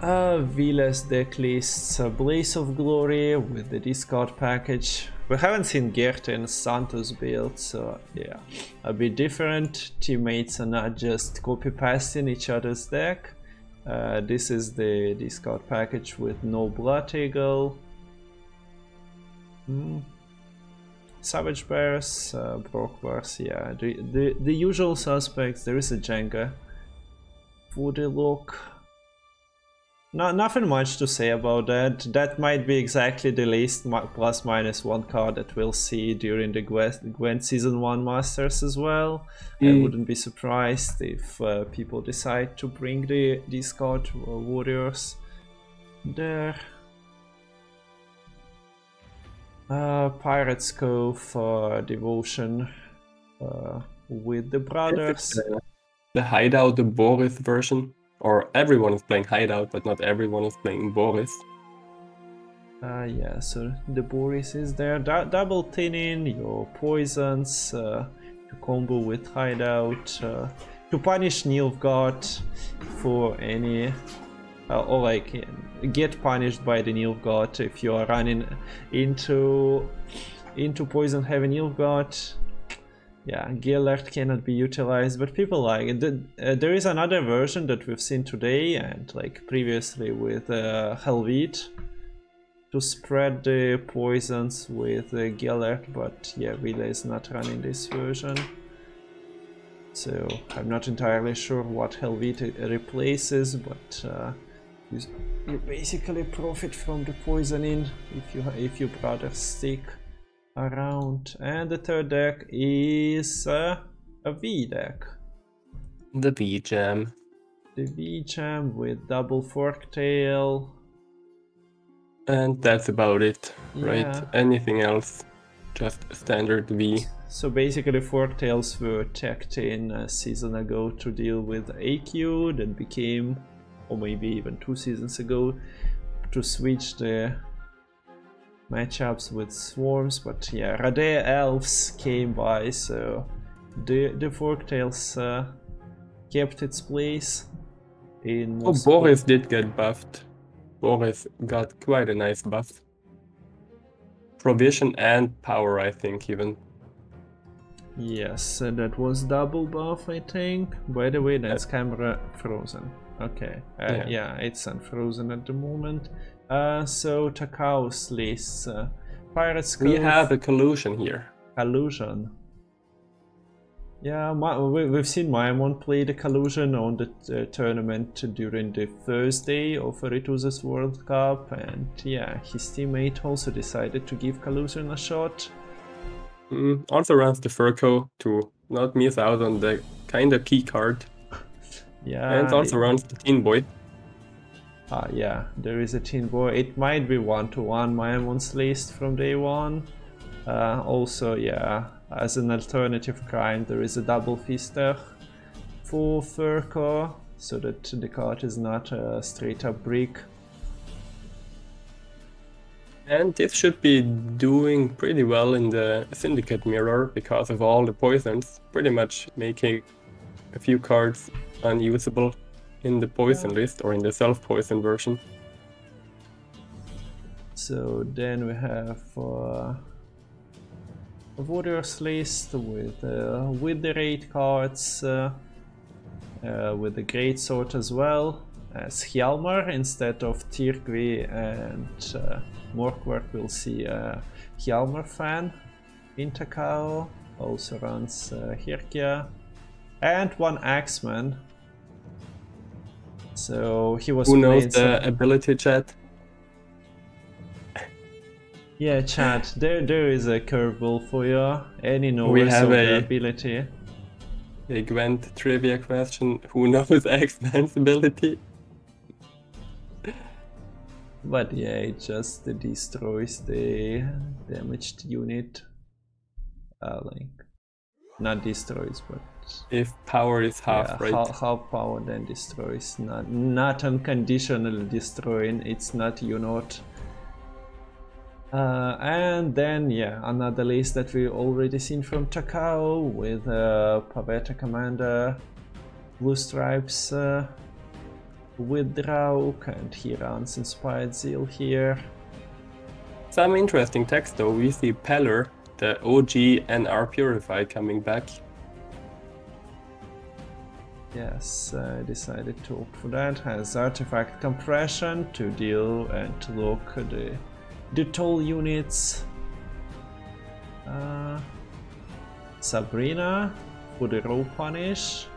Ville's deck lists Blaze of Glory with the discard package. We haven't seen Gert and Santos build, so yeah, a bit different. Teammates are not just copy-pasting each other's deck. This is the discard package with no Blood Eagle. Savage Bears, Brock Bears, yeah, the usual suspects. There is a Jenga. Woody Look. Nothing much to say about that. That might be exactly the list plus minus one card that we'll see during the Gwent Season 1 Masters as well. I wouldn't be surprised if people decide to bring the discard warriors there. Pirates Cove Devotion with the brothers. The Hideout, the Boris version. Or everyone is playing Hideout, but not everyone is playing Boris. Yeah, so the Boris is there. Double thinning your poisons to combo with Hideout, to punish Nilfgaard for any, or like get punished by the Nilfgaard if you are running into poison heavy Nilfgaard. Yeah, Gellert cannot be utilized, but people like it. There is another version that we've seen today and like previously with Helvete to spread the poisons with Gellert, but yeah, Villa is not running this version. So I'm not entirely sure what Helvete replaces, but you basically profit from the poisoning if your brothers stick around. And the third deck is a V deck. The V-Jam. The V-Jam with double Forktail. And that's about it, Yeah. right? Anything else? Just standard V. So basically Forktails were teched in a season ago to deal with AQ, that became, or maybe even 2 seasons ago, to switch the matchups with swarms, but yeah, Rade Elves came by, so the Forktails kept its place in most. Oh, Boris did get buffed. Boris got quite a nice buff. Provision and power, I think, even. Yes, that was double buff, I think. By the way, that's camera frozen. Okay, yeah, it's unfrozen at the moment. So Takao's list, Pirates Cove. We have a collusion here. Collusion. Yeah, we've seen Maimon play the collusion on the tournament during the first day of ARETUZA's World Cup, and yeah, his teammate also decided to give collusion a shot. Also runs the Furco to not miss out on the kinda key card. Yeah, and also runs the Teen Boy. Yeah, there is a Teen Boy. It might be 1-to-1 Maimon's list from day one. Also, yeah, as an alternative kind, there is a double Fister for Furco, so that the card is not a straight up brick. And this should be doing pretty well in the Syndicate Mirror because of all the poisons, pretty much making a few cards unusable in the poison list or in the self-poison version. So then we have a Warriors list with the raid cards, with the Greatsword as well, as Hjalmar instead of Tyrkvi and Morkwark. We'll see a Hjalmar fan in Takao, also runs Hirkia, and one Axeman. So he was. Who knows the ability, chat? Yeah, chat. There is a curveball for you. Any knowers of the ability? A Gwent trivia question. Who knows X-Man's ability? But yeah, it just destroys the damaged unit. Like, not destroys, but if power is half, right? Half power then destroys. Not unconditionally destroying. It's not unit. And then yeah, another list that we already seen from Takao with Pavetta Commander, Blue Stripes, withdraw, and he runs Inspired Zeal here. Some interesting text though. We see Peller, the OG NR Purified, coming back. Yes, I decided to opt for that. Has artifact compression to deal and to lock the toll units. Sabrina for the row punish.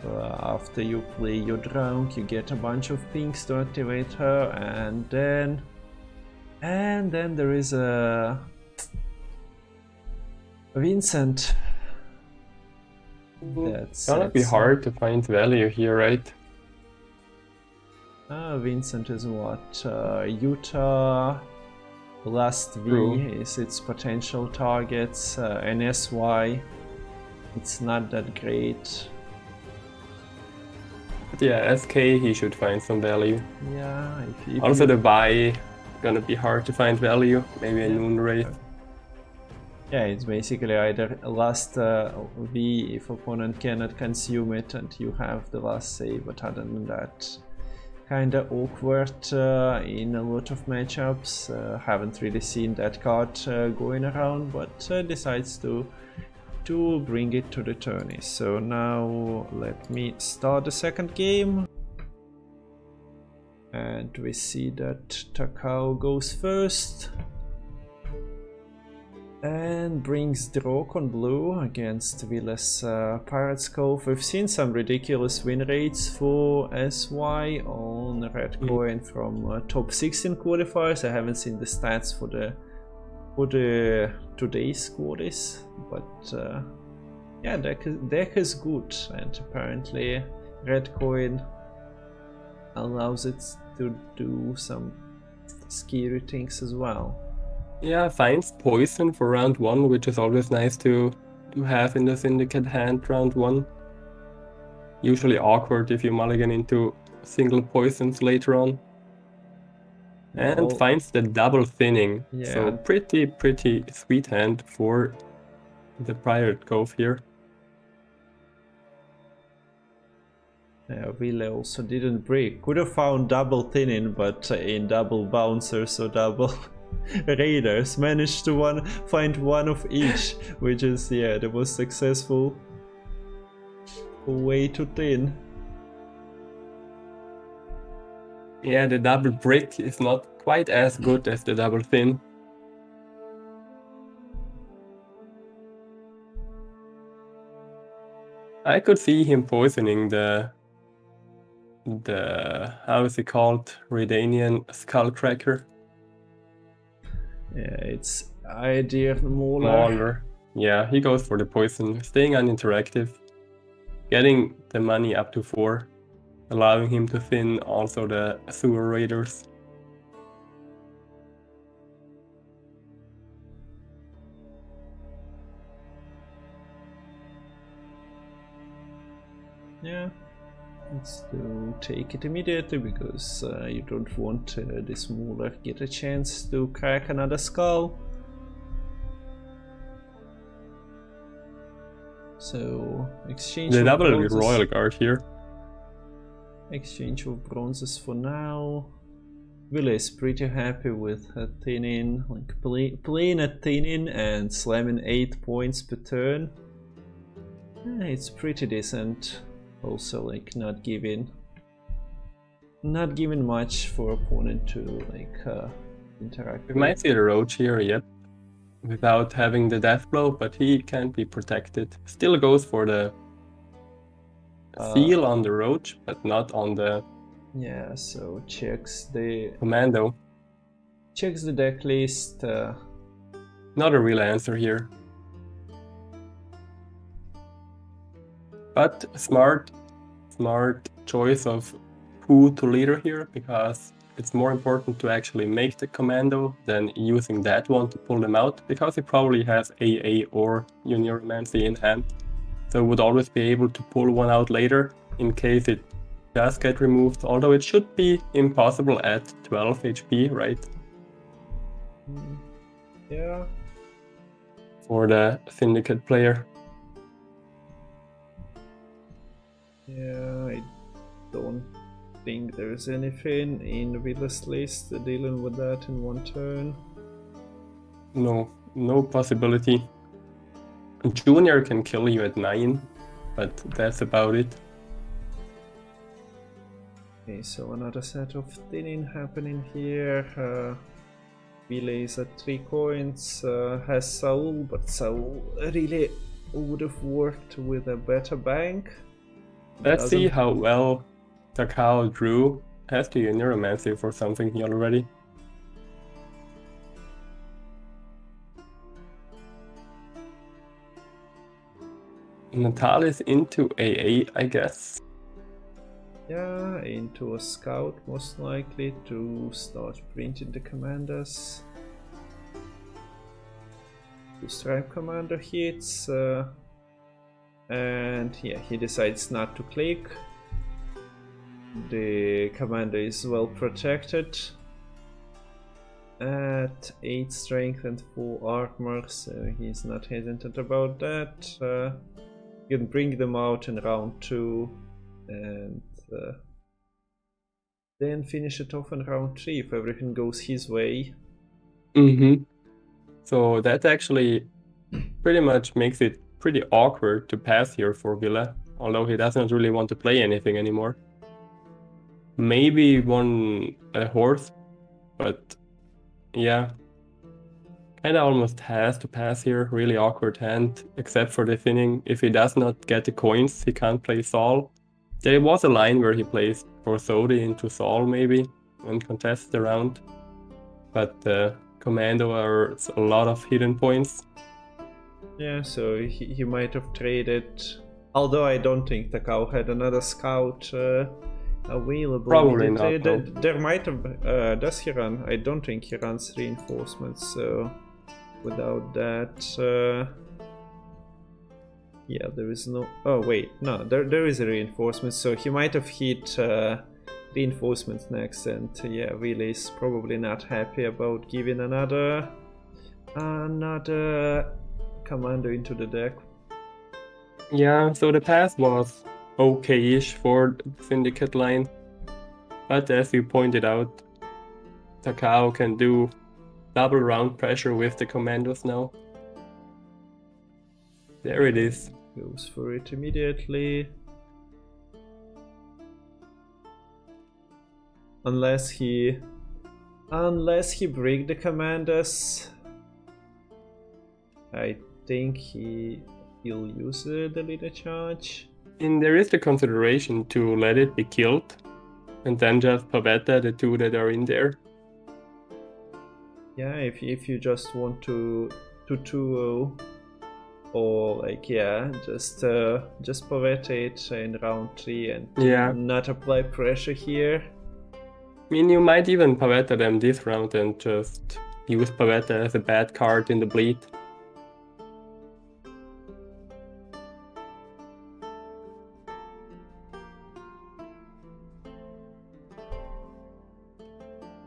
After you play your drunk, you get a bunch of pinks to activate her, and then there is a Vincent. That's gonna be hard to find value here, right? Vincent is what? Utah. Last V is its potential targets, and SY. It's not that great. But yeah, SK he should find some value. Yeah. Also the buy gonna be hard to find value. Maybe a Noon Wraith. Yeah, it's basically either last V if opponent cannot consume it and you have the last save, but other than that, kinda awkward in a lot of matchups. Haven't really seen that card going around, but decides to bring it to the tourney. So now let me start the second game. And we see that Takao goes first. And brings Drog on blue against Ville's Pirate's Cove. We've seen some ridiculous win rates for SY on Red Coin from top 16 qualifiers. I haven't seen the stats for the today's squaddies, but yeah, deck is good, and apparently Red Coin allows it to do some scary things as well. Yeah, finds poison for round 1, which is always nice to have in the Syndicate hand round 1. Usually awkward if you mulligan into single poisons later on. And finds the double thinning. Yeah. So pretty sweet hand for the Pirate Cove here. Yeah, Ville also didn't break. Could have found double thinning, but in double bouncers or double raiders managed to find one of each, which is the most successful way to thin. Yeah, the double brick is not quite as good as the double thin. I could see him poisoning the how is it called? Redanian Skullcracker. Yeah, it's idea Mauler. Yeah, he goes for the poison, staying uninteractive, getting the money up to 4, allowing him to thin also the sewer raiders. Yeah, let's take it immediately, because you don't want this Mauler get a chance to crack another skull. So exchange the of double bronzes. Royal Guard here. Exchange of bronzes for now. Ville is pretty happy with a thin-in, like playing a thin-in and slamming 8 points per turn. It's pretty decent. Also, like not giving much for opponent to like interact with. We might see the Roach here yet, without having the death blow, but he can't be protected. Still goes for the seal on the Roach, but not on the... Yeah, so checks the... Commando. Checks the deck list. Not a real answer here. But smart choice of who to leader here, because it's more important to actually make the commando than using that one to pull them out, because he probably has AA or Uniromancy in hand, so would always be able to pull one out later in case it does get removed, although it should be impossible at 12 HP, right? Yeah. For the Syndicate player. Yeah, I don't think there's anything in Ville's list dealing with that in one turn. No, no possibility. Junior can kill you at 9, but that's about it. Okay, so another set of thinning happening here. Ville is at 3 coins, has Saul, but Saul really would have worked with a better bank. Let's see how well Takao drew. Has to be a Neuromancy for something here already. Natal is into AA, I guess. Yeah, into a scout most likely to start printing the commanders. The stripe commander hits, and yeah, he decides not to click. The commander is well protected at 8 strength and 4 armor, so he's not hesitant about that. You can bring them out in round 2 and then finish it off in round 3 if everything goes his way. So that actually pretty much makes it pretty awkward to pass here for Ville, although he doesn't really want to play anything anymore. Maybe a horse, but yeah, kinda almost has to pass here. Really awkward hand, except for the thinning. If he does not get the coins, he can't play Saul. There was a line where he plays Borsodi into Saul maybe and contests the round, but the Commando are a lot of hidden points. Yeah, so he might have traded, although I don't think Takao had another scout available. Probably not. No. There might have, does he run? I don't think he runs reinforcements, so without that, yeah, there is no, oh wait, no, there is a reinforcement, so he might have hit reinforcements next, and yeah, Ville is probably not happy about giving another commander into the deck. Yeah, so the pass was okay-ish for the Syndicate line, but as you pointed out, Takao can do double round pressure with the commandos now. There it is. Goes for it immediately. Unless he break the commanders, I think he'll use the leader charge. And there is the consideration to let it be killed and then just Pavetta the 2 that are in there. Yeah, if you just want to 2-0, or like, yeah, just Pavetta it in round 3 and not apply pressure here. I mean, you might even Pavetta them this round and just use Pavetta as a bad card in the bleed.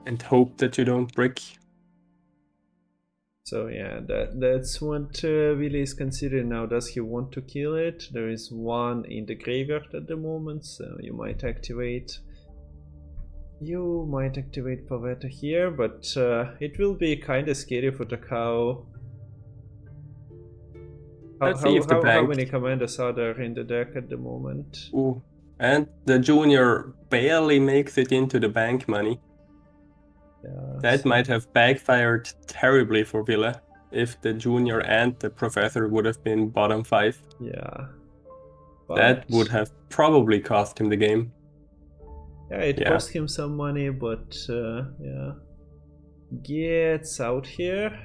And hope that you don't brick. So yeah, that's what Ville is considering now. Does he want to kill it? There is one in the graveyard at the moment, so you might activate Pavetta here, but it will be kind of scary for Takao. How many commanders are there in the deck at the moment? Ooh. And the junior barely makes it into the bank money. Yeah, that might have backfired terribly for Ville if the junior and the professor would have been bottom 5. Yeah. That would have probably cost him the game. Yeah, it cost him some money, but yeah. Gets out here.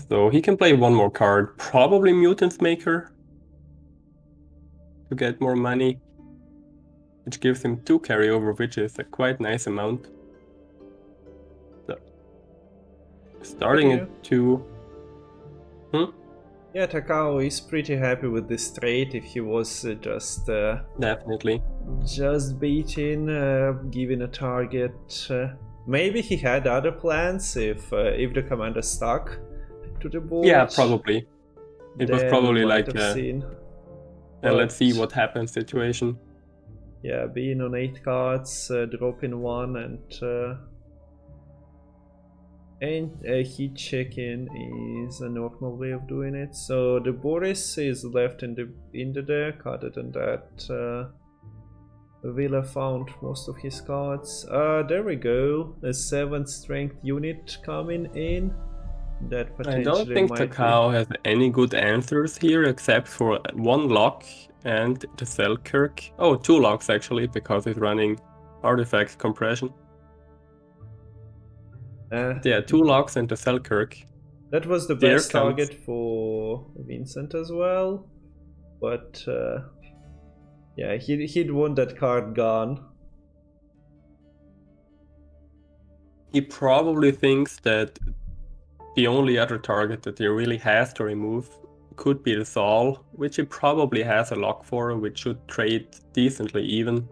So he can play one more card, probably Mutant's Maker, to get more money, which gives him 2 carryover, which is a quite nice amount. So, starting at 2. Yeah, Takao is pretty happy with this trade. If he was just definitely just beating, giving a target. Maybe he had other plans if the commander stuck to the board. Yeah, probably. It was probably like a let's see what happens situation. yeah, being on 8 cards, dropping 1 and heat checking is a normal way of doing it. So the Boris is left in the deck. Other than that, Ville found most of his cards. There we go, a 7th strength unit coming in. That potentially I don't think might Takao has any good answers here except for 1 lock and the Selkirk. Oh, 2 locks actually, because he's running artifact compression. Yeah, 2 locks and the Selkirk. That was the best target for Vincent as well, but yeah, he'd want that card gone. He probably thinks that the only other target that he really has to remove could be the Saul, which he probably has a lock for, which should trade decently even.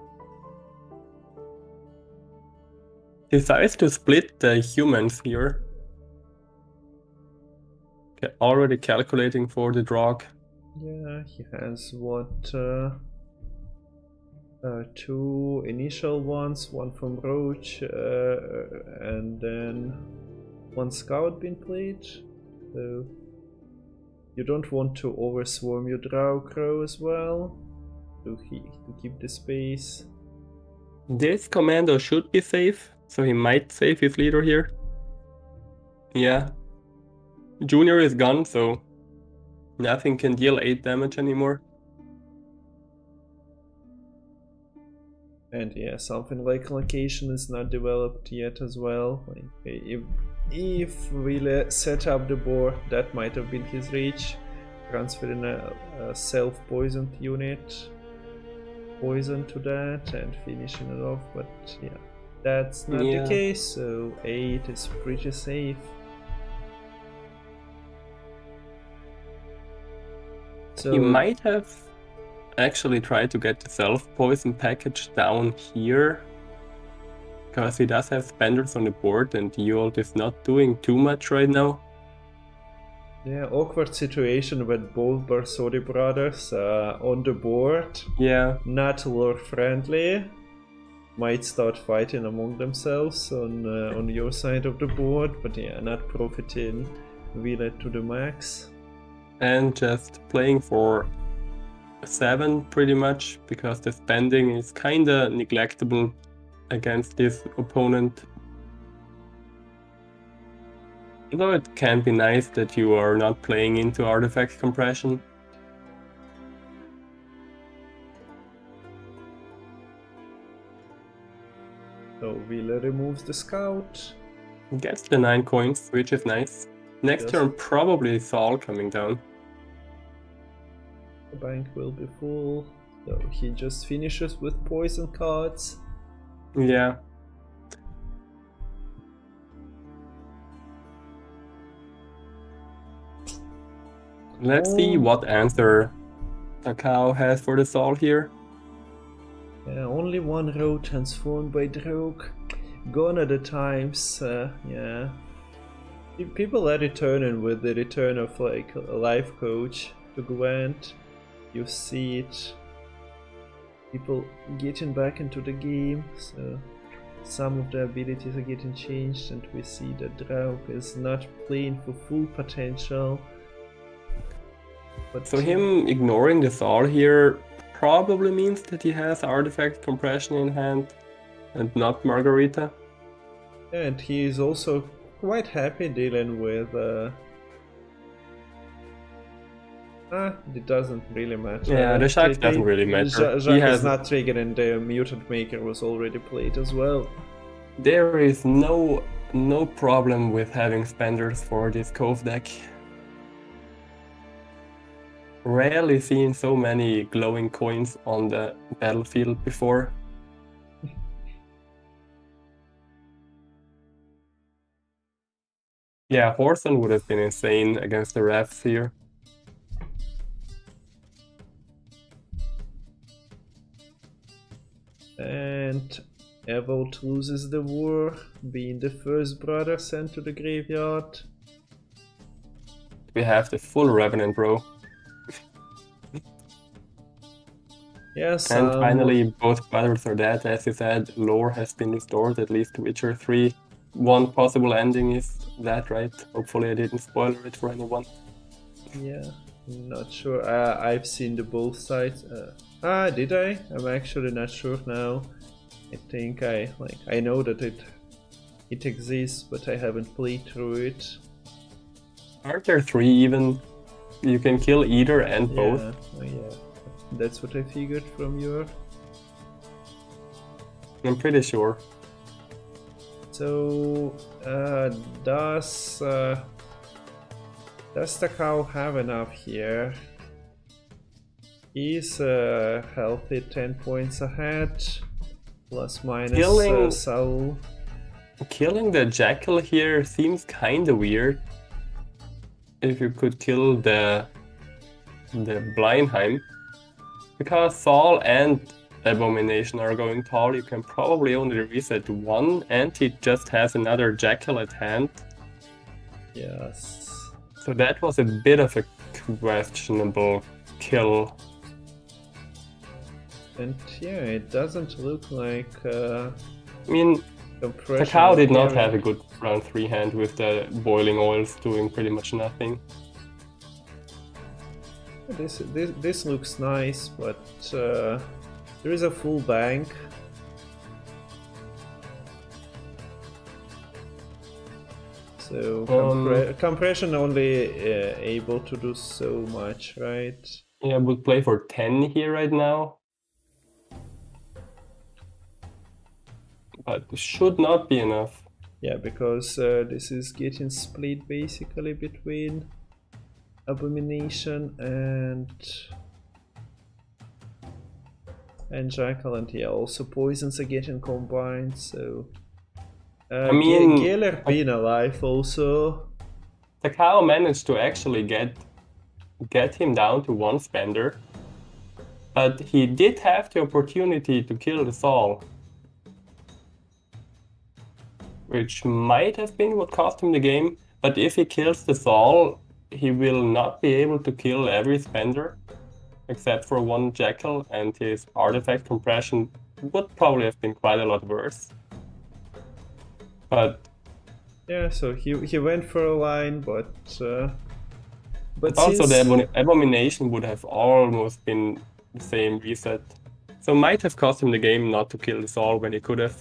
He decides to split the humans here. Okay, already calculating for the drog. Yeah, he has what? 2 initial ones, 1 from Roach, and then 1 scout being played. So you don't want to overswarm your Drow Crow as well to keep the space. This commando should be safe, so he might save his leader here. Yeah. Junior is gone, so nothing can deal 8 damage anymore. And yeah, something like location is not developed yet as well. Like, if Ville set up the board, that might have been his reach. Transferring a self-poisoned unit, poison to that, and finishing it off. But yeah, that's not the case, so 8 is pretty safe. So he might have actually tried to get the self-poison package down here, because he does have spenders on the board and Ewald is not doing too much right now. Yeah, awkward situation with both Barsodi brothers on the board. Yeah. Not lore friendly. Might start fighting among themselves on your side of the board, but yeah, not profiting Ville to the max. And just playing for 7 pretty much, because the spending is kinda neglectable against this opponent. Although it can be nice that you are not playing into artifact compression. So Ville removes the scout. Gets the 9 coins, which is nice. Next turn probably Saul coming down. The bank will be full, so he just finishes with poison cards. Yeah. Let's see what answer Takao has for the Saul here. Yeah, only 1 row transformed by Drogue. Gone are the times, yeah. People are returning with the return of like a life coach to GWENT. You see it. People getting back into the game, so some of the abilities are getting changed, and we see that Drogue is not playing for full potential. But so him ignoring the Saul here probably means that he has artifact compression in hand and not Margarita. And he is also quite happy dealing with it doesn't really matter. Yeah, the Shark doesn't really matter. Jacques is not triggering, the Mutant Maker was already played as well. There is no problem with having spenders for this Cove deck. Rarely seen so many glowing coins on the battlefield before. Yeah, Horson would have been insane against the refs here. And Evolt loses the war, being the first brother sent to the graveyard. We have the full Revenant row. Yes. And finally, both brothers are dead. As you said, lore has been restored, at least to Witcher 3. One possible ending is that, right? Hopefully I didn't spoil it for anyone. Yeah, I'm not sure. I've seen the both sides. Did I? I'm actually not sure now. I think I know that it exists, but I haven't played through it. Aren't there 3 even? You can kill either and both? Yeah. That's what I figured from your... I'm pretty sure. So, does the cow have enough here? He's healthy 10 points ahead. Plus minus Saul. Killing the jackal here seems kinda weird. If you could kill the Blindheim. Because Saul and Abomination are going tall, you can probably only reset 1 and he just has another jackal at hand. Yes. So that was a bit of a questionable kill. And yeah, it doesn't look like... I mean, the cow did not have a good round 3 hand with the boiling oils doing pretty much nothing. This looks nice, but there is a full bank. So compression only able to do so much, right? Yeah, would play for 10 here right now. But should not be enough. Yeah, because this is getting split basically between Abomination and Jackal, and yeah, also poisons are getting combined, so... I mean... Galer being alive also... The cow managed to actually get him down to 1 spender, but he did have the opportunity to kill the Saul. Which might have been what cost him the game, but if he kills the Saul, he will not be able to kill every spender, except for 1 jackal, and his artifact compression would probably have been quite a lot worse. But yeah, so he went for a line, but also the Abomination would have almost been the same reset, so might have cost him the game not to kill the Saul when he could have.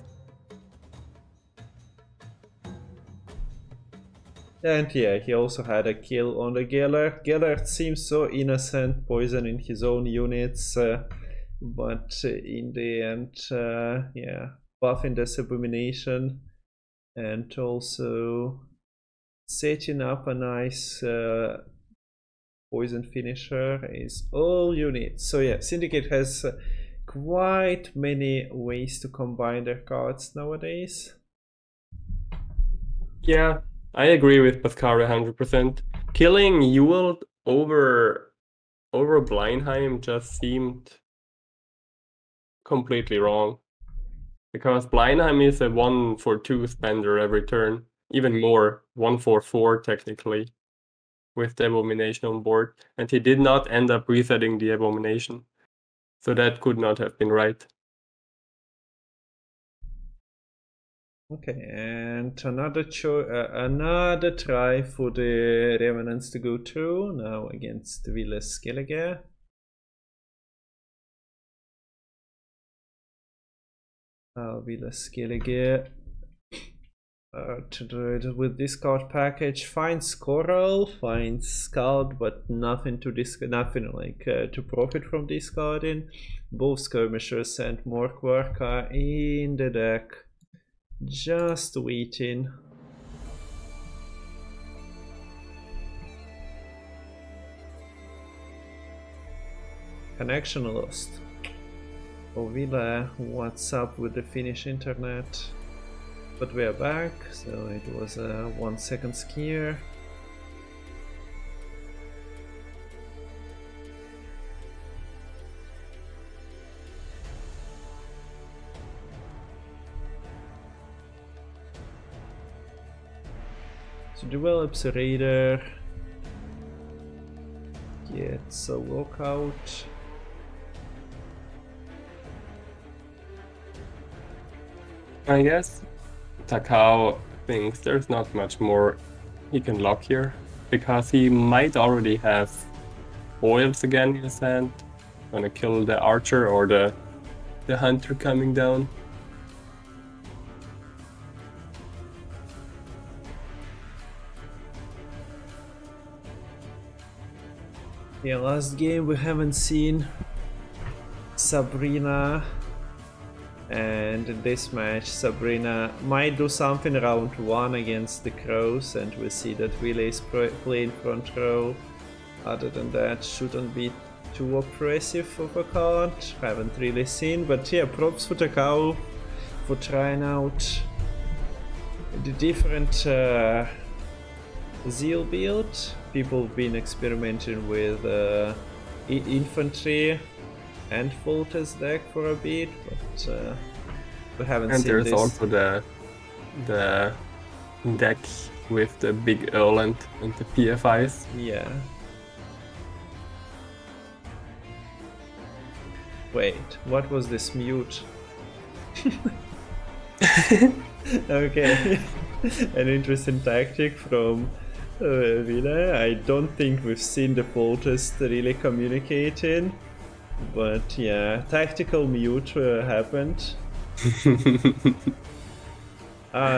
And yeah, he also had a kill on the Galer. Galer seems so innocent, poisoning his own units, but in the end, yeah, buffing this Abomination and also setting up a nice poison finisher is all units. So yeah, Syndicate has quite many ways to combine their cards nowadays. Yeah. I agree with Pascara 100%. Killing Ewald over Blindheim just seemed completely wrong. Because Blindheim is a 1-for-2 spender every turn. Even more, 1-for-4 technically, with the Abomination on board. And he did not end up resetting the Abomination. So that could not have been right. Okay, and another try for the Revenants to go through, now against VILLE. VILLE with discard package finds Coral, finds Scald, but nothing to to profit from discarding. Both Skirmishers and Morkwork are in the deck. Just waiting. Connection lost. Oh, VILLE, what's up with the Finnish internet? But we are back, so it was a 1 second scare. So develops a Raider, gets a lockout. I guess Takao thinks there's not much more he can lock here, because he might already have foils again in his hand. Gonna kill the archer or the hunter coming down. Yeah, last game we haven't seen Sabrina, and in this match Sabrina might do something round 1 against the Crows, and we see that VILLE is playing front row. Other than that, shouldn't be too oppressive of a card. Haven't really seen, but yeah, props for Takao for trying out the different Zeal build. People have been experimenting with infantry and Foltest deck for a bit, but we haven't seen this. And there's also the deck with the big Erland and the PFIs. Yeah. Wait, what was this mute? Okay, an interesting tactic from VILLE. I don't think we've seen the Foltest really communicating, but yeah, tactical mute happened.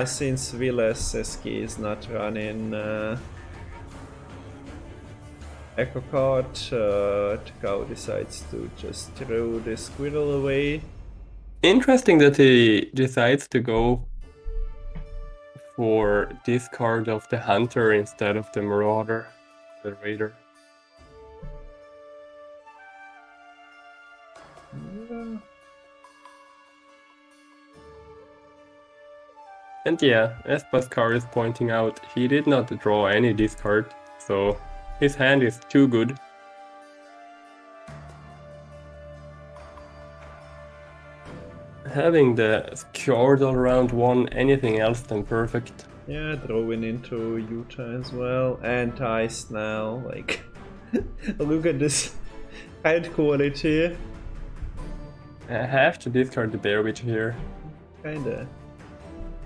Since VILLE's SK is not running Echo card, Takao decides to just throw the squirrel away. Interesting that he decides to go for discard of the hunter instead of the marauder, the raider. Yeah. And yeah, as Pascal is pointing out, he did not draw any discard, so his hand is too good. Having the Skjordal round 1, anything else than perfect. Yeah, drawing into Utah as well, and ice now, like, look at this hand quality. I have to discard the Bear Witch here. Kinda.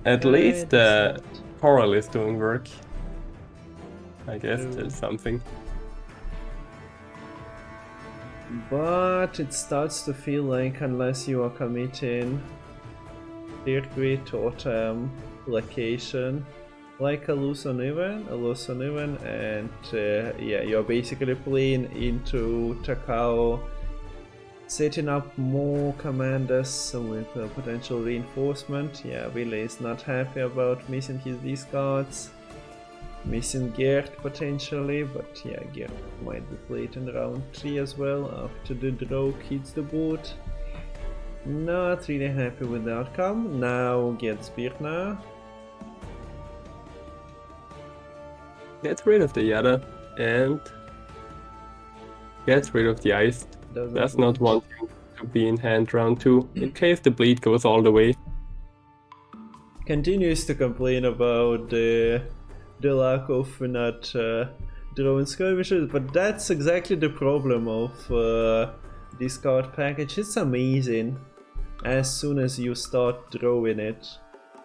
At least the Coral is doing work. I guess that's something. But it starts to feel like, unless you are committing Circuit, Totem, Location, like a loose on even, and yeah, you're basically playing into Takao, setting up more commanders with potential reinforcement. Yeah, VILLE is not happy about missing his discards. Missing Gert potentially, but yeah, Gert might be played in round 3 as well after the draw hits the board. Not really happy with the outcome. Now gets Birna. Get rid of the Yada and get rid of the ice. That's not wanting to be in hand round 2, in case the bleed goes all the way. Continues to complain about the lack of not drawing skirmishes, but that's exactly the problem of this card package. It's amazing as soon as you start drawing it.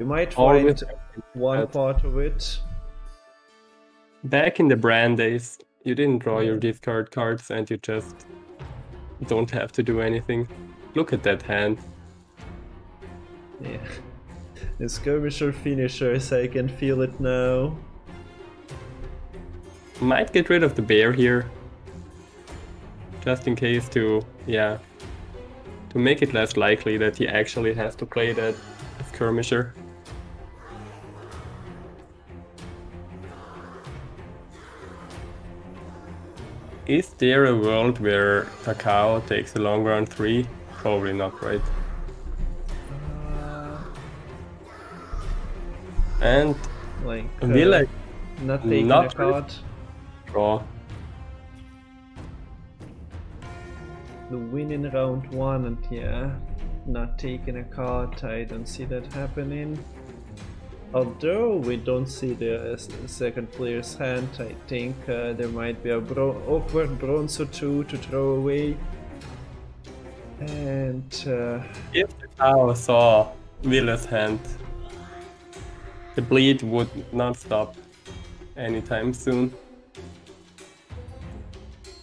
You might find one part of it. Back in the brand days, you didn't draw your discard cards and you just don't have to do anything. Look at that hand. Yeah. The skirmisher finishers, I can feel it now. Might get rid of the bear here. Just in case to make it less likely that he actually has to play that skirmisher. Is there a world where Takao takes a long round 3? Probably not, right? And like VILLE not taking a card. Draw. The winning round 1 and yeah, not taking a card. I don't see that happening. Although we don't see the second player's hand, I think there might be a awkward bronze or 2 to throw away. And if Takao saw Ville's hand. The bleed would not stop anytime soon.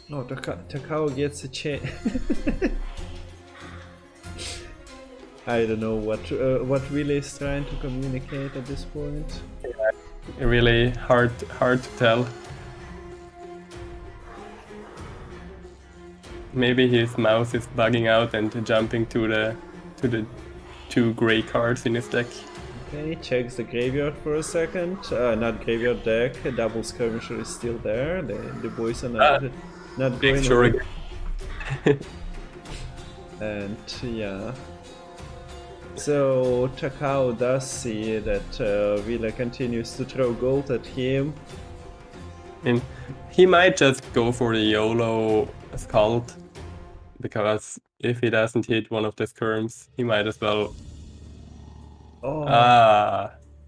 No, Takao gets a chance. I don't know what Ville is trying to communicate at this point. Really hard to tell. Maybe his mouse is bugging out and jumping to the two gray cards in his deck. Okay, checks the graveyard for a second. Not graveyard deck. Double skirmisher is still there. The boys are not big going sure away. And yeah. So Takao does see that Ville continues to throw gold at him. And he might just go for the YOLO Scald, because if he doesn't hit one of the skirms, he might as well. Oh,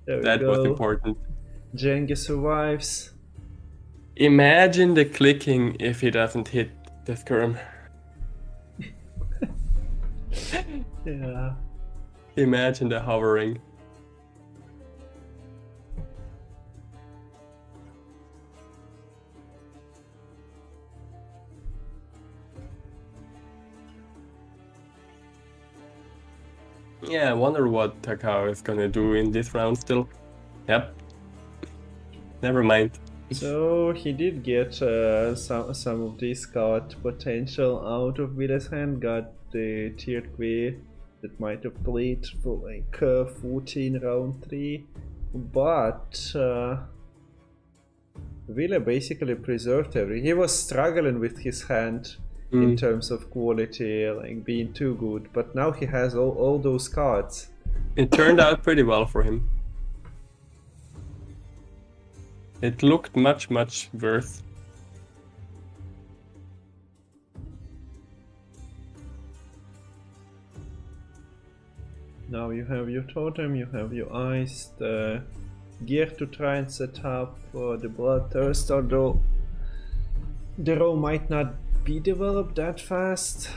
that was important. Jenga survives. Imagine the clicking if he doesn't hit the skirm. Yeah. Imagine the hovering. Yeah, I wonder what Takao is gonna do in this round still. Yep. Never mind. So he did get some of this card potential out of Ville's hand. Got the tiered Q that might have played for like 14 round 3, but Ville basically preserved everything. He was struggling with his hand in terms of quality, like being too good, but now he has all those cards. It turned out pretty well for him. It looked much worse. Now you have your totem, you have your ice, the gear to try and set up for the bloodthirst, although the row might not be developed that fast.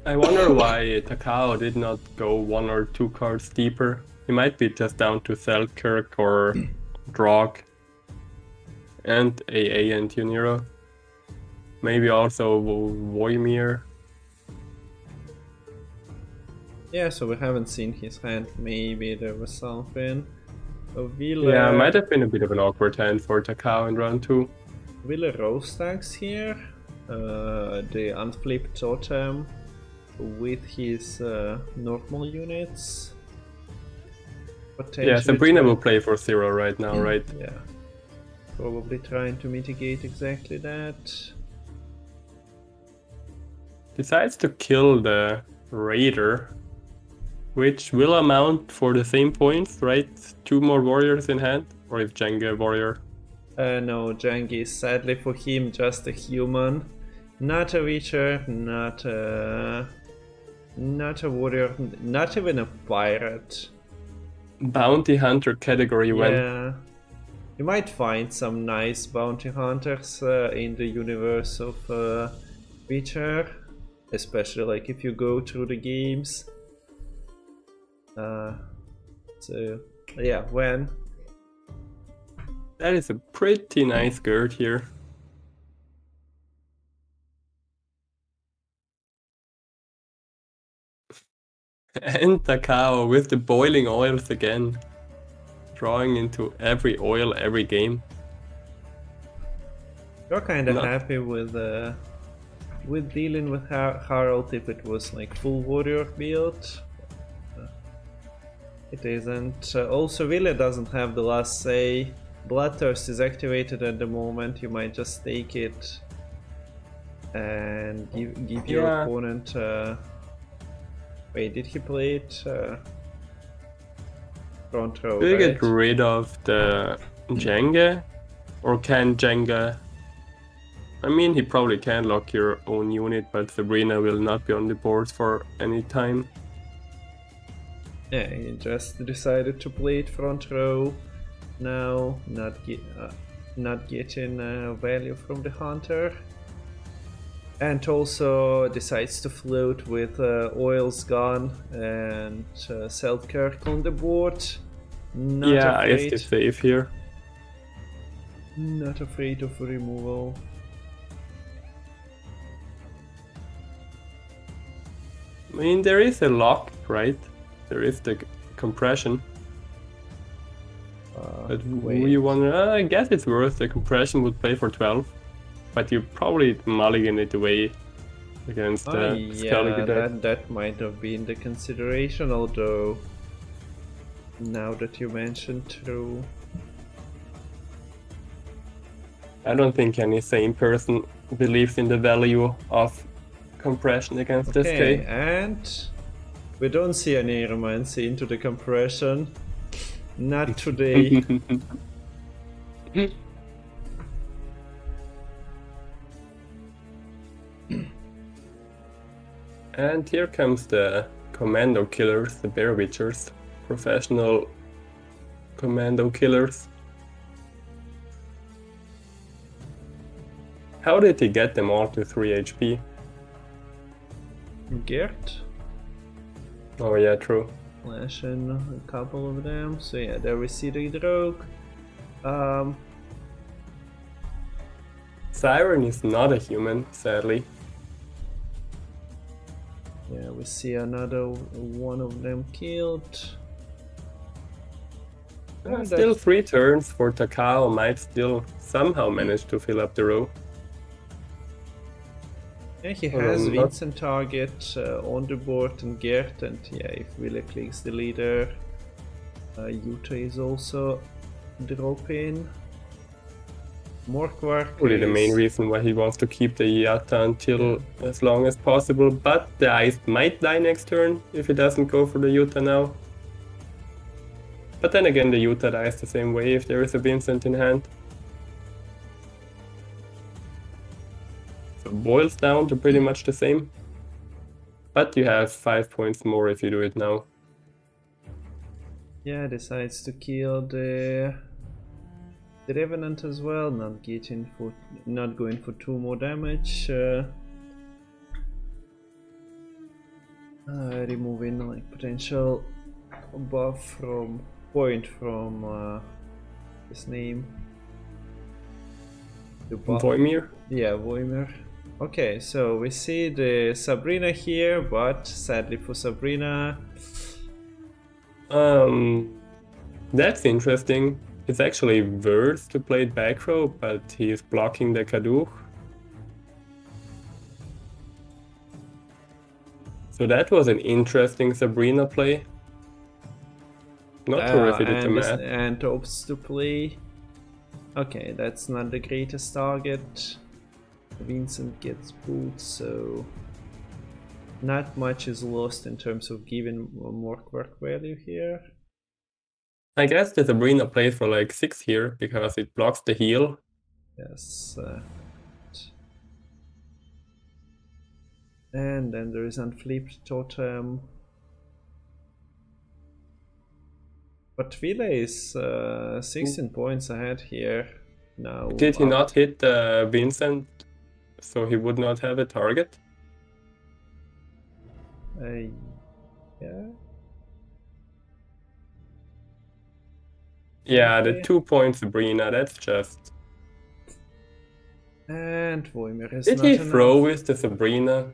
I wonder why Takao did not go 1 or 2 cards deeper. He might be just down to Selkirk or Drog and AA and Tuniro. Maybe also Voimir. Yeah, so we haven't seen his hand. Maybe there was something. Ville, yeah, might have been a bit of an awkward hand for Takao in round 2. Ville row stacks here. The unflipped totem with his normal units. Yeah, Sabrina will play for 0 right now, right? Yeah. Probably trying to mitigate exactly that. Decides to kill the Raider, which will amount for the same points, right? 2 more warriors in hand, or is Jenga a warrior? No, Jengi is sadly for him just a human. Not a Witcher, not a warrior, not even a pirate. Bounty hunter category win. Yeah. You might find some nice bounty hunters in the universe of Witcher, especially like if you go through the games. So yeah, when that is a pretty nice gird here. And Takao with the boiling oils again. Drawing into every oil every game. You're kind of happy with dealing with Harald if it was like full warrior build. It isn't. Also, Ville doesn't have the last say. Bloodthirst is activated at the moment. You might just take it and give your opponent. Wait, did he play it? Front row. Do you right? get rid of the Jenga? Or can Jenga? I mean, he probably can lock your own unit, but Sabrina will not be on the board for any time. Yeah, he just decided to play it front row. Now, not getting value from the hunter. And also decides to float with oils gone and Selkirk on the board. Not Yeah, afraid. it's safe here. Not afraid of removal. I mean, there is a lock, right? There is the compression. But wait. you wanna? I guess it's worth. The compression would play for 12, but you probably mulligan it away against the yeah, that might have been the consideration. Although, now that you mentioned, true. I don't think any sane person believes in the value of compression against this Okay, K. and we don't see an aeromancy into the compression. Not today. And here comes the commando killers, the bear witchers, professional commando killers. How did he get them all to 3 HP? Gert? Oh yeah, true. Flash in a couple of them. So yeah, there we see the rogue. Siren is not a human, sadly. Yeah, we see another one of them killed. Still 3 turns for Takao, might still somehow manage to fill up the row. Yeah, he has Vincent target on the board and Gert, and yeah, if Ville clicks the leader, Yuta is also dropping. Morkvark Probably the main reason why he wants to keep the Yata until as long as possible, but the ice might die next turn if he doesn't go for the Yuta now. But then again, the Yuta dies the same way if there is a Vincent in hand. So boils down to pretty much the same. But you have 5 points more if you do it now. Yeah, decides to kill the Revenant as well, not going for 2 more damage. Removing like potential buff from his name. Voimir? Yeah, Voimir. Okay, so we see the Sabrina here, but sadly for Sabrina, that's interesting. It's actually worth to play back row, but he's blocking the Kaduch. So that was an interesting Sabrina play. Not sure if he did the math. And opts to play. Okay, that's not the greatest target. Vincent gets pulled, so not much is lost in terms of giving more quirk value here. I guess the Sabrina plays for like 6 here because it blocks the heal. Yes. And then there is unflipped totem. But Ville is 16 points ahead here now. Did he not hit Vincent, so he would not have a target? Yeah. Yeah, the 2 points Sabrina, that's just... And Voimir is Did not he enough. throw with the Sabrina?